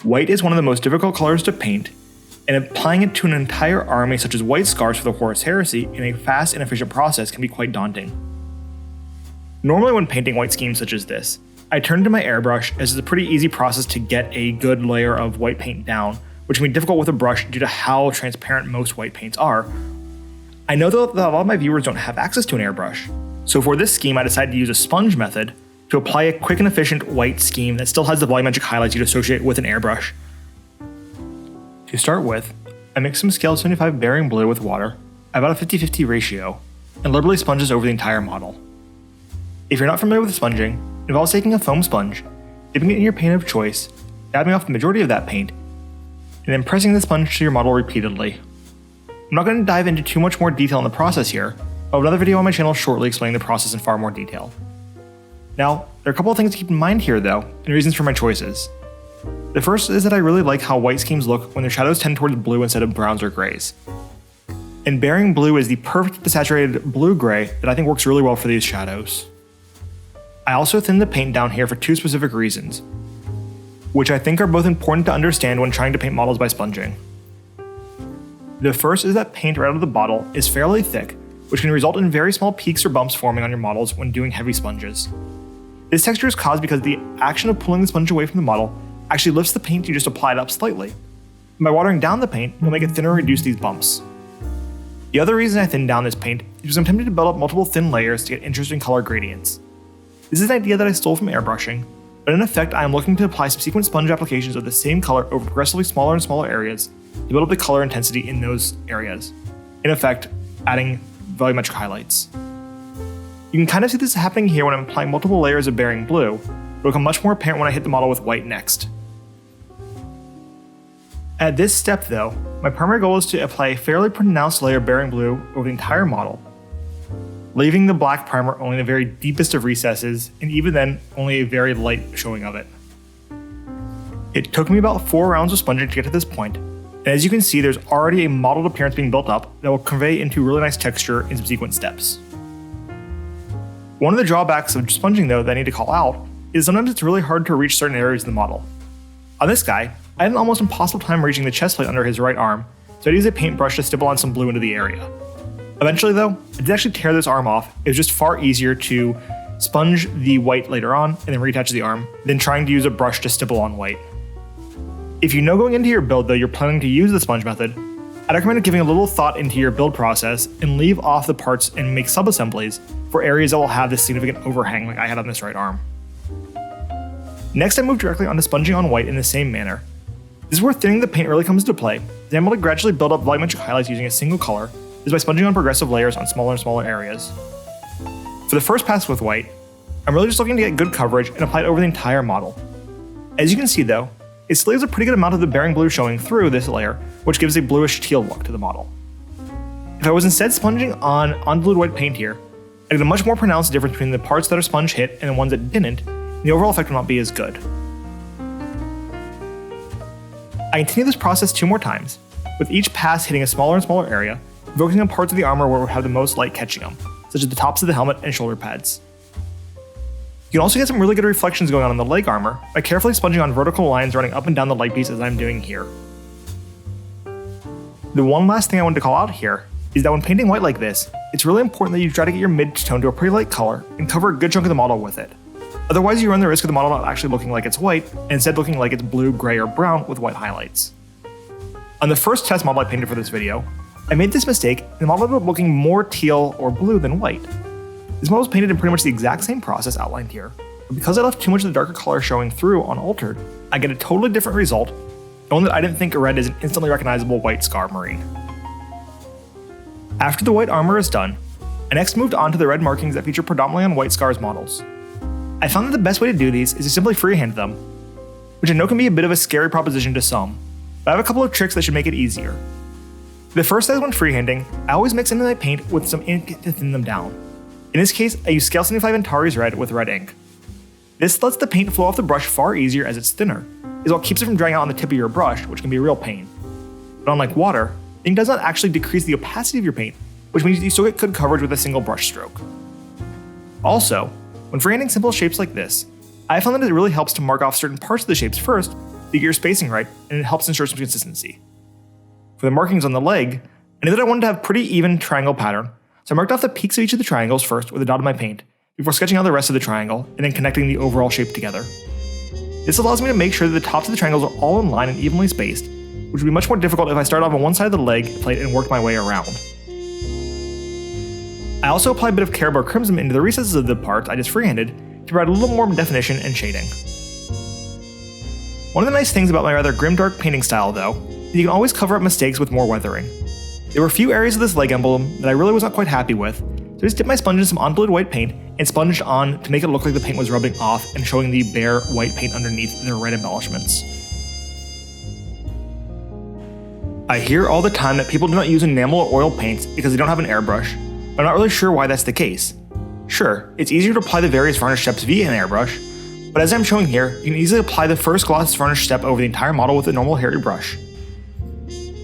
White is one of the most difficult colors to paint, and applying it to an entire army such as white scars for the Horus Heresy in a fast and efficient process can be quite daunting. Normally when painting white schemes such as this, I turn to my airbrush as it's a pretty easy process to get a good layer of white paint down, which can be difficult with a brush due to how transparent most white paints are. I know though that a lot of my viewers don't have access to an airbrush, so for this scheme I decided to use a sponge method to apply a quick and efficient white scheme that still has the volumetric highlights you'd associate with an airbrush. To start with, I mix some scale 75 bearing blue with water, about a 50-50 ratio, and liberally sponge this over the entire model. If you're not familiar with sponging, it involves taking a foam sponge, dipping it in your paint of choice, dabbing off the majority of that paint, and then pressing the sponge to your model repeatedly. I'm not going to dive into too much more detail in the process here, but I have another video on my channel shortly explaining the process in far more detail. Now, there are a couple of things to keep in mind here though, and reasons for my choices. The first is that I really like how white schemes look when their shadows tend towards blue instead of browns or grays. And bearing blue is the perfect desaturated blue-gray that I think works really well for these shadows. I also thin the paint down here for two specific reasons, which I think are both important to understand when trying to paint models by sponging. The first is that paint right out of the bottle is fairly thick, which can result in very small peaks or bumps forming on your models when doing heavy sponges. This texture is caused because the action of pulling the sponge away from the model actually lifts the paint you just applied up slightly. And by watering down the paint, you'll make it thinner and reduce these bumps. The other reason I thin down this paint is because I'm tempted to build up multiple thin layers to get interesting color gradients. This is an idea that I stole from airbrushing, but in effect I am looking to apply subsequent sponge applications of the same color over progressively smaller and smaller areas to build up the color intensity in those areas, in effect adding volumetric highlights. You can kind of see this happening here when I'm applying multiple layers of bearing blue, but it will become much more apparent when I hit the model with white next. At this step though, my primary goal is to apply a fairly pronounced layer of bearing blue over the entire model, leaving the black primer only in the very deepest of recesses, and even then, only a very light showing of it. It took me about 4 rounds of sponging to get to this point, and as you can see there's already a mottled appearance being built up that will convey into really nice texture in subsequent steps. One of the drawbacks of sponging though that I need to call out is sometimes it's really hard to reach certain areas of the model. On this guy, I had an almost impossible time reaching the chest plate under his right arm, so I used a paintbrush to stipple on some blue into the area. Eventually though, I did actually tear this arm off. It was just far easier to sponge the white later on and then reattach the arm than trying to use a brush to stipple on white. If you know going into your build though you're planning to use the sponge method, I'd recommend giving a little thought into your build process and leave off the parts and make sub-assemblies for areas that will have this significant overhang like I had on this right arm. Next I moved directly onto sponging on white in the same manner. This is where thinning the paint really comes into play, as I'm able to gradually build up volumetric highlights using a single color, is by sponging on progressive layers on smaller and smaller areas. For the first pass with white, I'm really just looking to get good coverage and apply it over the entire model. As you can see though, it still leaves a pretty good amount of the bearing blue showing through this layer, which gives a bluish teal look to the model. If I was instead sponging on unglued white paint here, I'd get a much more pronounced difference between the parts that are sponge hit and the ones that didn't, and the overall effect will not be as good. I continue this process 2 more times, with each pass hitting a smaller and smaller area, focusing on parts of the armor where we have the most light catching them, such as the tops of the helmet and shoulder pads. You can also get some really good reflections going on in the leg armor by carefully sponging on vertical lines running up and down the light piece as I'm doing here. The one last thing I wanted to call out here is that when painting white like this, it's really important that you try to get your mid-tone to a pretty light color and cover a good chunk of the model with it. Otherwise you run the risk of the model not actually looking like it's white, and instead looking like it's blue, gray, or brown with white highlights. On the first test model I painted for this video, I made this mistake and the model ended up looking more teal or blue than white. This model was painted in pretty much the exact same process outlined here, but because I left too much of the darker color showing through unaltered, I get a totally different result, and one that I didn't think red is an instantly recognizable white scar marine. After the white armor is done, I next moved on to the red markings that feature predominantly on white scars models. I found that the best way to do these is to simply freehand them, which I know can be a bit of a scary proposition to some, but I have a couple of tricks that should make it easier. The first is when freehanding, I always mix into my paint with some ink to thin them down. In this case, I use Scale 75 Antares Red with red ink. This lets the paint flow off the brush far easier as it's thinner, as well keeps it from drying out on the tip of your brush, which can be a real pain. But unlike water, ink does not actually decrease the opacity of your paint, which means you still get good coverage with a single brush stroke. Also, when freehanding simple shapes like this, I found that it really helps to mark off certain parts of the shapes first, to get your spacing right, and it helps ensure some consistency. For the markings on the leg, I knew that I wanted to have pretty even triangle pattern, so I marked off the peaks of each of the triangles first with a dot of my paint, before sketching out the rest of the triangle, and then connecting the overall shape together. This allows me to make sure that the tops of the triangles are all in line and evenly spaced, which would be much more difficult if I started off on one side of the leg plate and worked my way around. I also applied a bit of Carroburg crimson into the recesses of the parts I just freehanded to provide a little more definition and shading. One of the nice things about my rather grimdark painting style, though, is you can always cover up mistakes with more weathering. There were a few areas of this leg emblem that I really was not quite happy with, so I just dipped my sponge in some undiluted white paint and sponged on to make it look like the paint was rubbing off and showing the bare white paint underneath the red embellishments. I hear all the time that people do not use enamel or oil paints because they don't have an airbrush, but I'm not really sure why that's the case. Sure, it's easier to apply the various varnish steps via an airbrush, but as I'm showing here, you can easily apply the first gloss varnish step over the entire model with a normal hairy brush.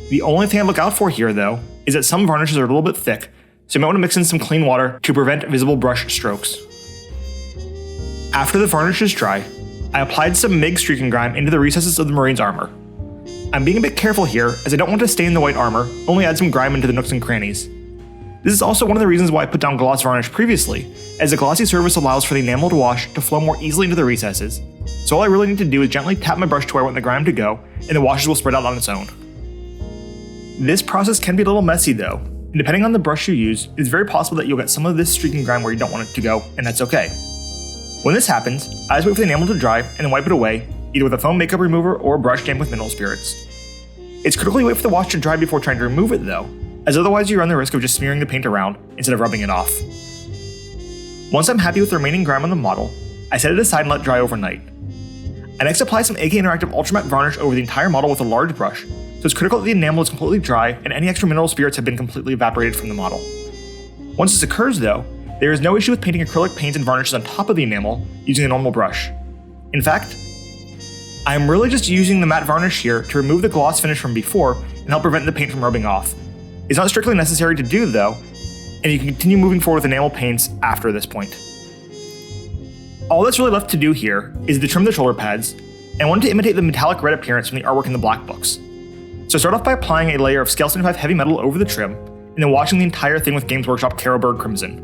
The only thing I look out for here, though, is that some varnishes are a little bit thick, so you might want to mix in some clean water to prevent visible brush strokes. After the varnish is dry, I applied some MIG streaking grime into the recesses of the Marine's armor. I'm being a bit careful here, as I don't want to stain the white armor, only add some grime into the nooks and crannies. This is also one of the reasons why I put down gloss varnish previously, as the glossy surface allows for the enameled wash to flow more easily into the recesses, so all I really need to do is gently tap my brush to where I want the grime to go, and the washes will spread out on its own. This process can be a little messy though, and depending on the brush you use, it's very possible that you'll get some of this streaking grime where you don't want it to go, and that's okay. When this happens, I just wait for the enamel to dry and then wipe it away, either with a foam makeup remover or a brush damp with mineral spirits. It's critical you wait for the wash to dry before trying to remove it though, as otherwise you run the risk of just smearing the paint around instead of rubbing it off. Once I'm happy with the remaining grime on the model, I set it aside and let it dry overnight. I next apply some AK Interactive Ultramatte varnish over the entire model with a large brush, so it's critical that the enamel is completely dry and any extra mineral spirits have been completely evaporated from the model. Once this occurs though, there is no issue with painting acrylic paints and varnishes on top of the enamel using a normal brush. In fact, I am really just using the matte varnish here to remove the gloss finish from before and help prevent the paint from rubbing off. It's not strictly necessary to do though, and you can continue moving forward with enamel paints after this point. All that's really left to do here is to trim the shoulder pads, and I wanted to imitate the metallic red appearance from the artwork in the black books. So start off by applying a layer of Scale 75 heavy metal over the trim, and then washing the entire thing with Games Workshop Carroburg Crimson.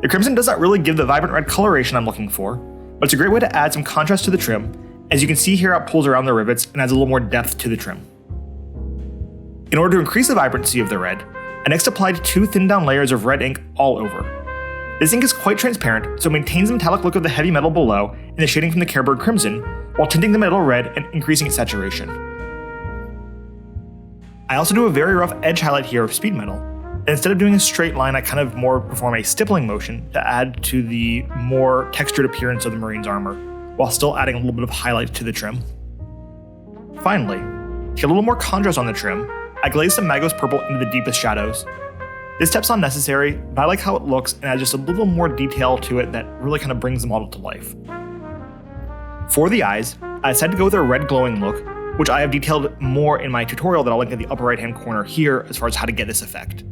The crimson does not really give the vibrant red coloration I'm looking for, but it's a great way to add some contrast to the trim, as you can see here how it pulls around the rivets and adds a little more depth to the trim. In order to increase the vibrancy of the red, I next applied 2 thinned down layers of red ink all over. This ink is quite transparent, so it maintains the metallic look of the heavy metal below and the shading from the Carroburg Crimson, while tinting the metal red and increasing its saturation. I also do a very rough edge highlight here of speed metal, and instead of doing a straight line, I kind of more perform a stippling motion to add to the more textured appearance of the Marine's armor, while still adding a little bit of highlight to the trim. Finally, to get a little more contrast on the trim, I glazed some Magos purple into the deepest shadows. This step's not necessary, but I like how it looks and adds just a little more detail to it that really kind of brings the model to life. For the eyes, I decided to go with a red glowing look, which I have detailed more in my tutorial that I'll link in the upper right hand corner here as far as how to get this effect.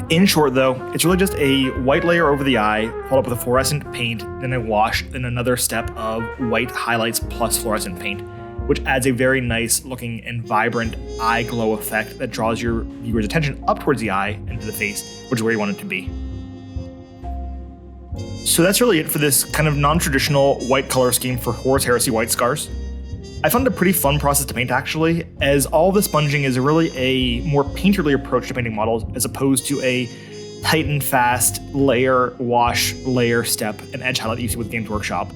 In short though, it's really just a white layer over the eye, followed up with a fluorescent paint, then a wash, then another step of white highlights plus fluorescent paint, which adds a very nice looking and vibrant eye glow effect that draws your viewer's attention up towards the eye and to the face, which is where you want it to be. So that's really it for this kind of non-traditional white color scheme for Horus Heresy white scars. I found it a pretty fun process to paint actually, as all the sponging is really a more painterly approach to painting models as opposed to a tight and fast layer, wash, layer, step, and edge highlight that you see with Games Workshop.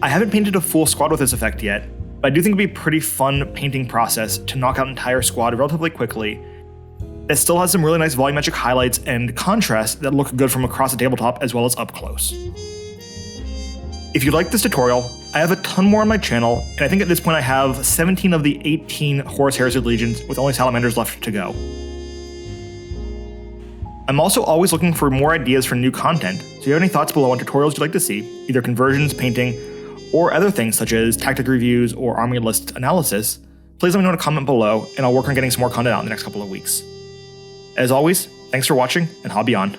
I haven't painted a full squad with this effect yet, but I do think it'd be a pretty fun painting process to knock out an entire squad relatively quickly that still has some really nice volumetric highlights and contrast that look good from across the tabletop as well as up close. If you like this tutorial, I have a ton more on my channel, and I think at this point I have 17 of the 18 Horus Heresy Legions with only salamanders left to go. I'm also always looking for more ideas for new content, so if you have any thoughts below on tutorials you'd like to see, either conversions, painting, or other things such as tactic reviews or army list analysis, please let me know in a comment below, and I'll work on getting some more content out in the next couple of weeks. As always, thanks for watching, and hobby on.